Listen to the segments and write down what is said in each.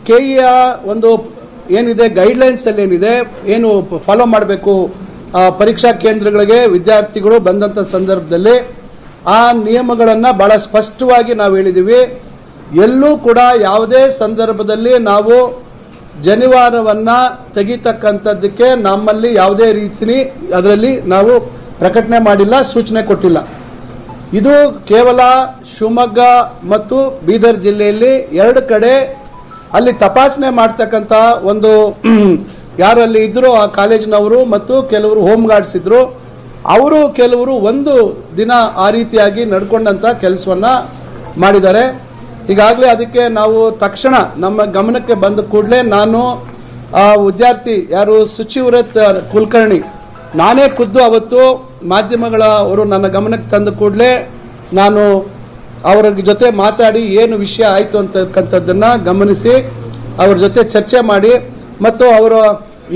ಕೆಇಯ ಒಂದು ಏನಿದೆ ಗೈಡ್ಲೈನ್ಸ್ ಅಲ್ಲಿ ಏನಿದೆ, ಏನು ಫಾಲೋ ಮಾಡಬೇಕು ಪರೀಕ್ಷಾ ಕೇಂದ್ರಗಳಿಗೆ ವಿದ್ಯಾರ್ಥಿಗಳು ಬಂದಂತ ಸಂದರ್ಭದಲ್ಲಿ ಆ ನಿಯಮಗಳನ್ನು ಬಹಳ ಸ್ಪಷ್ಟವಾಗಿ ನಾವು ಹೇಳಿದ್ದೀವಿ. ಎಲ್ಲೂ ಕೂಡ ಯಾವುದೇ ಸಂದರ್ಭದಲ್ಲಿ ನಾವು ಜನಿವಾರವನ್ನ ತೆಗಿತಕ್ಕಂಥದ್ದಕ್ಕೆ ನಮ್ಮಲ್ಲಿ ಯಾವುದೇ ರೀತಿ ಅದರಲ್ಲಿ ನಾವು ಪ್ರಕಟಣೆ ಮಾಡಿಲ್ಲ, ಸೂಚನೆ ಕೊಟ್ಟಿಲ್ಲ. ಇದು ಕೇವಲ ಶಿವಮೊಗ್ಗ ಮತ್ತು ಬೀದರ್ ಜಿಲ್ಲೆಯಲ್ಲಿ 2 ಕಡೆ ಅಲ್ಲಿ ತಪಾಸಣೆ ಮಾಡ್ತಕ್ಕಂಥ ಒಂದು ಯಾರು ಅಲ್ಲಿ ಇದ್ರು ಆ ಕಾಲೇಜಿನವರು ಮತ್ತು ಕೆಲವರು ಹೋಮ್ ಗಾರ್ಡ್ಸ್ ಇದ್ರು, ಅವರು ಕೆಲವರು ಒಂದು ದಿನ ಆ ರೀತಿಯಾಗಿ ನಡ್ಕೊಂಡಂತ ಕೆಲಸವನ್ನ ಮಾಡಿದ್ದಾರೆ. ಈಗಾಗಲೇ ಅದಕ್ಕೆ ನಾವು ತಕ್ಷಣ ನಮ್ಮ ಗಮನಕ್ಕೆ ಬಂದ ಕೂಡಲೇ ನಾನು ಆ ವಿದ್ಯಾರ್ಥಿ ಯಾರು ಶುಚಿವ್ರತ್ ಕುಲಕರ್ಣಿ ನಾನೇ ಖುದ್ದು ಅವತ್ತು ಮಾಧ್ಯಮಗಳ ಅವರು ನನ್ನ ಗಮನಕ್ಕೆ ತಂದ ಕೂಡಲೇ ನಾನು ಅವರ ಜೊತೆ ಮಾತಾಡಿ ಏನು ವಿಷಯ ಆಯಿತು ಅಂತಕ್ಕಂಥದ್ದನ್ನ ಗಮನಿಸಿ ಅವ್ರ ಜೊತೆ ಚರ್ಚೆ ಮಾಡಿ ಮತ್ತು ಅವರು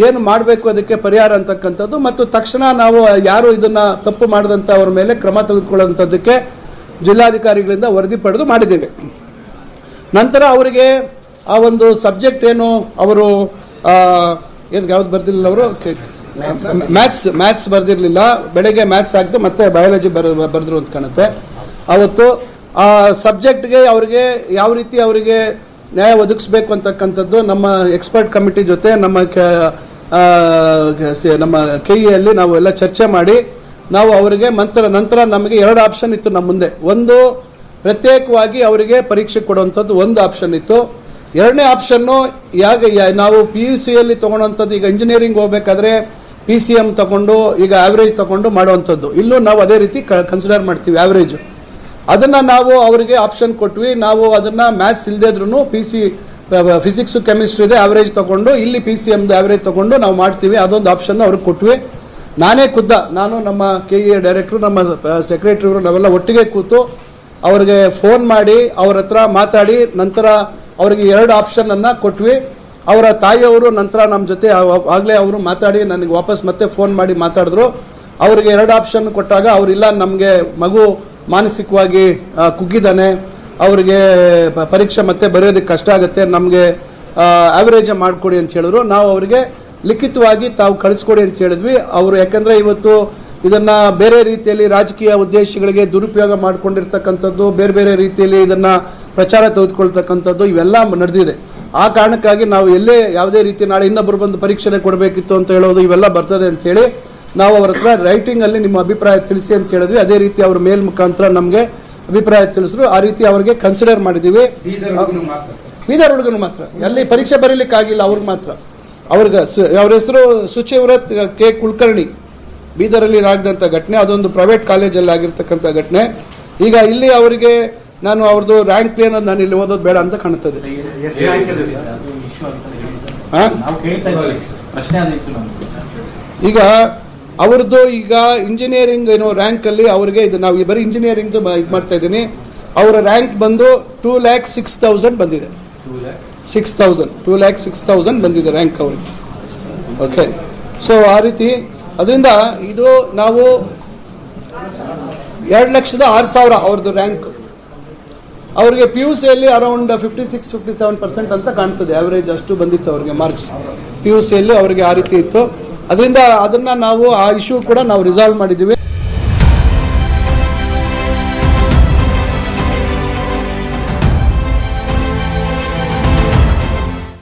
ಏನು ಮಾಡಬೇಕು ಅದಕ್ಕೆ ಪರಿಹಾರ ಅಂತಕ್ಕಂಥದ್ದು ಮತ್ತು ತಕ್ಷಣ ನಾವು ಯಾರು ಇದನ್ನ ತಪ್ಪು ಮಾಡದಂತ ಅವರ ಮೇಲೆ ಕ್ರಮ ತೆಗೆದುಕೊಳ್ಳುವಂಥದ್ದಕ್ಕೆ ಜಿಲ್ಲಾಧಿಕಾರಿಗಳಿಂದ ವರದಿ ಪಡೆದು ಮಾಡಿದ್ದೇವೆ. ನಂತರ ಅವರಿಗೆ ಆ ಒಂದು ಸಬ್ಜೆಕ್ಟ್ ಏನು ಅವರು ಯಾವ್ದು ಬರ್ದಿರಲಿಲ್ಲ, ಅವರು ಮ್ಯಾಥ್ಸ್ ಬರ್ದಿರಲಿಲ್ಲ, ಬೆಳಗ್ಗೆ ಮ್ಯಾಥ್ಸ್ ಆಗ್ದು ಮತ್ತೆ ಬಯಾಲಜಿ ಬರೆದ್ರು ಅಂತ ಕಾಣುತ್ತೆ. ಅವತ್ತು ಆ ಸಬ್ಜೆಕ್ಟ್ಗೆ ಅವರಿಗೆ ಯಾವ ರೀತಿ ಅವರಿಗೆ ನ್ಯಾಯ ಒದಗಿಸಬೇಕು ಅಂತಕ್ಕಂಥದ್ದು ನಮ್ಮ ಎಕ್ಸ್ಪರ್ಟ್ ಕಮಿಟಿ ಜೊತೆ ನಮ್ಮ ಕೆಇಯಲ್ಲಿ ನಾವು ಎಲ್ಲ ಚರ್ಚೆ ಮಾಡಿ ನಾವು ಅವರಿಗೆ ನಂತರ ನಮಗೆ 2 ಆಪ್ಷನ್ ಇತ್ತು ನಮ್ಮ ಮುಂದೆ. ಒಂದು ಪ್ರತ್ಯೇಕವಾಗಿ ಅವರಿಗೆ ಪರೀಕ್ಷೆ ಕೊಡುವಂಥದ್ದು ಒಂದು ಆಪ್ಷನ್ ಇತ್ತು. 2ನೇ ಆಪ್ಷನ್ನು ನಾವು PUCಯಲ್ಲಿ ತಗೊಳ್ಳುವಂಥದ್ದು, ಈಗ ಇಂಜಿನಿಯರಿಂಗ್ ಹೋಗ್ಬೇಕಾದ್ರೆ PCM ತಗೊಂಡು ಈಗ ಆವರೇಜ್ ತಗೊಂಡು ಮಾಡುವಂಥದ್ದು, ಇಲ್ಲೂ ನಾವು ಅದೇ ರೀತಿ ಕನ್ಸಿಡರ್ ಮಾಡ್ತೀವಿ ಆವರೇಜ್. ಅದನ್ನ ನಾವು ಅವರಿಗೆ ಆಪ್ಷನ್ ಕೊಟ್ವಿ. ನಾವು ಅದನ್ನ ಮ್ಯಾಥ್ಸ್ ಇಲ್ಲದೇ ಇದ್ರೂ ಫಿಸಿಕ್ಸ್ ಕೆಮಿಸ್ಟ್ರಿ ಇದೆ ಆವರೇಜ್ ತಗೊಂಡು ಇಲ್ಲಿ PCM ಆವರೇಜ್ ತಗೊಂಡು ನಾವು ಮಾಡ್ತೀವಿ, ಅದೊಂದು ಆಪ್ಷನ್ ಅವ್ರಿಗೆ ಕೊಟ್ವಿ. ನಾನೇ ನಾನು ನಮ್ಮ ಕೆಇಎ ಡೈರೆಕ್ಟರ್ ನಮ್ಮ ಸೆಕ್ರೆಟರಿ ನಾವೆಲ್ಲ ಒಟ್ಟಿಗೆ ಕೂತು ಅವ್ರಿಗೆ ಫೋನ್ ಮಾಡಿ ಅವ್ರ ಹತ್ರ ಮಾತಾಡಿ ನಂತರ ಅವರಿಗೆ 2 ಆಪ್ಷನ್ ಅನ್ನ ಕೊಟ್ವಿ. ಅವರ ತಾಯಿಯವರು ನಂತರ ನಮ್ಮ ಜೊತೆ ಆಗ್ಲೇ ಅವರು ಮಾತಾಡಿ ನನಗೆ ವಾಪಸ್ ಮತ್ತೆ ಫೋನ್ ಮಾಡಿ ಮಾತಾಡಿದ್ರು. ಅವರಿಗೆ 2 ಆಪ್ಷನ್ ಕೊಟ್ಟಾಗ ಅವರಿಲ್ಲ, ನಮಗೆ ಮಗು ಮಾನಸಿಕವಾಗಿ ಕುಗ್ಗಿದ್ದಾನೆ, ಅವರಿಗೆ ಪರೀಕ್ಷೆ ಮತ್ತೆ ಬರೆಯೋದಕ್ಕೆ ಕಷ್ಟ ಆಗುತ್ತೆ, ನಮಗೆ ಆವರೇಜ್ ಮಾಡಿಕೊಡಿ ಅಂತ ಹೇಳಿದ್ರು. ನಾವು ಅವರಿಗೆ ಲಿಖಿತವಾಗಿ ತಾವು ಕಳಿಸ್ಕೊಡಿ ಅಂತ ಹೇಳಿದ್ವಿ. ಅವರು ಯಾಕಂದ್ರೆ ಇವತ್ತು ಇದನ್ನ ಬೇರೆ ರೀತಿಯಲ್ಲಿ ರಾಜಕೀಯ ಉದ್ದೇಶಗಳಿಗೆ ದುರುಪಯೋಗ ಮಾಡಿಕೊಂಡಿರ್ತಕ್ಕಂಥದ್ದು, ಬೇರೆ ಬೇರೆ ರೀತಿಯಲ್ಲಿ ಇದನ್ನ ಪ್ರಚಾರ ತೆಗೆದುಕೊಳ್ತಕ್ಕಂಥದ್ದು ಇವೆಲ್ಲ ನಡೆದಿದೆ. ಆ ಕಾರಣಕ್ಕಾಗಿ ನಾವು ಎಲ್ಲೇ ಯಾವುದೇ ರೀತಿ ನಾಳೆ ಇನ್ನೊಬ್ಬರು ಬಂದು ಪರೀಕ್ಷೆ ಕೊಡಬೇಕಿತ್ತು ಅಂತ ಹೇಳೋದು ಇವೆಲ್ಲ ಬರ್ತದೆ ಅಂತ ಹೇಳಿ ನಾವು ಅವರ ಹತ್ರ ರೈಟಿಂಗ್ ಅಲ್ಲಿ ನಿಮ್ಮ ಅಭಿಪ್ರಾಯ ತಿಳಿಸಿ ಅಂತ ಹೇಳಿದ್ವಿ. ಅದೇ ರೀತಿ ಅವ್ರ ಮೇಲ್ ಮುಖಾಂತರ ನಮಗೆ ಅಭಿಪ್ರಾಯ ತಿಳಿಸಿದ್ರು. ಆ ರೀತಿ ಅವರಿಗೆ ಕನ್ಸಿಡರ್ ಮಾಡಿದೀವಿ. ಬೀದರ್ ಹುಡುಗನು ಮಾತ್ರ ಅಲ್ಲಿ ಪರೀಕ್ಷೆ ಬರೀಲಿಕ್ಕೆ ಆಗಿಲ್ಲ, ಅವ್ರಿಗೆ ಮಾತ್ರ. ಅವ್ರ ಹೆಸರು ಶುಚಿವ್ರತ್ ಕೆ ಕುಲಕರ್ಣಿ, ಬೀದರಲ್ಲಿ ಆಗಿದಂತ ಘಟನೆ, ಅದೊಂದು ಪ್ರೈವೇಟ್ ಕಾಲೇಜಲ್ಲಿ ಆಗಿರ್ತಕ್ಕಂಥ ಘಟನೆ. ಈಗ ಇಲ್ಲಿ ಅವರಿಗೆ ನಾನು ಅವ್ರದ್ದು ರ್ಯಾಂಕ್ ಪ್ಲೇನ್ ನಾನು ಇಲ್ಲಿ ಓದೋದು ಬೇಡ ಅಂತ ಕಾಣುತ್ತದೆ. ಈಗ ಅವ್ರದ್ದು ಈಗ ಇಂಜಿನಿಯರಿಂಗ್ ಏನೋ ರ್ಯಾಂಕ್ ಅಲ್ಲಿ ಅವರಿಗೆ ಇದು ನಾವು ಬರೀ ಇಂಜಿನಿಯರಿಂಗ್ ಇದು ಮಾಡ್ತಾ ಇದ್ದೀನಿ. ಅವರ ರ್ಯಾಂಕ್ ಬಂದು 2,06,000 ಬಂದಿದೆ. 2,06,000 ಬಂದಿದೆ ರ್ಯಾಂಕ್ ಅವ್ರಿಗೆ. ಓಕೆ, ಸೊ ಆ ರೀತಿ ಅದರಿಂದ ಇದು ನಾವು 2,06,000 ಅವ್ರದ್ದು ರ್ಯಾಂಕ್. ಅವ್ರಿಗೆ PUCಯಲ್ಲಿ ಅರೌಂಡ್ 56-57% ಅಂತ ಕಾಣ್ತದೆ ಆವರೇಜ್, ಅಷ್ಟು ಬಂದಿತ್ತು ಅವ್ರಿಗೆ ಮಾರ್ಕ್ಸ್ PUCಯಲ್ಲಿ ಅವರಿಗೆ ಆ ರೀತಿ ಇತ್ತು. ಅದರಿಂದ ಅದನ್ನ ನಾವು ಆ ಇಶ್ಯೂ ಕೂಡ ನಾವು ರಿಸಾಲ್ವ್ ಮಾಡಿದ್ದೀವಿ.